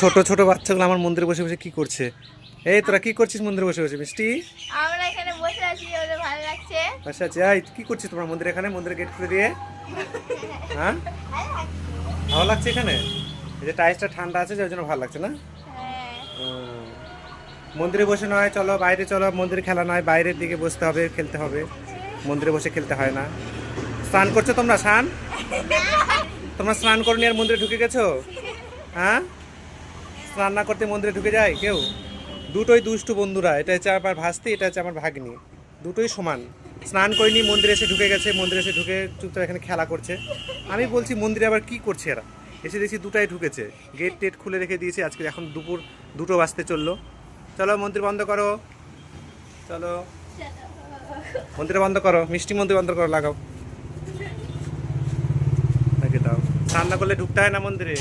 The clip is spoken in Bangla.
ছোট ছোট বাচ্চাগুলো আমার মন্দিরে বসে বসে কি করছে? এই তোরা কি করছিস মন্দিরে বসে বসে? মিষ্টি আমরা এখানে বসে আছি, ওদের ভালো লাগছে। বসে আছি। এই কি করছিস তোমরা মন্দিরে? এখানে মন্দিরে গেট খুলে দিয়ে, হ্যাঁ ভালো লাগছে এখানে? এই যে টাইসটা ঠান্ডা আছে যার জন্য ভালো লাগছে না? হ্যাঁ। মন্দিরে বসে নয়, চলো বাইরে চলো। মন্দিরে খেলা নয়, বাইরের দিকে বসতে হবে, খেলতে হবে। মন্দিরে বসে খেলতে হয় না। স্নান করছো তোমরা? তোমরা স্নান করনি আর মন্দিরে ঢুকে গেছো? হ্যাঁ, স্নান না করতে মন্দিরে ঢুকে যায় কেউ? দুটোই দুষ্টু বন্ধুরা। এটা হচ্ছে আমার ভাস্তি, এটা হচ্ছে আমার ভাগ্নি। দুটোই সমান। স্নান করিনি, মন্দিরে এসে ঢুকে গেছে। মন্দিরে এসে ঢুকে চুপচাপ এখানে খেলা করছে। আমি বলছি মন্দিরে আবার কি করছে এরা? এসে দেখছি দুটাই ঢুকেছে। গেট টেট খুলে রেখে দিয়েছে। আজকে এখন দুপুর 2টো বাজতে চললো। চলো মন্দির বন্ধ করো, চলো মন্দির বন্ধ করো। মিষ্টি মন্দির বন্ধ করো, লাগাও, রেখে দাও। স্নান না করলে ঢুকতে হয় না মন্দিরে।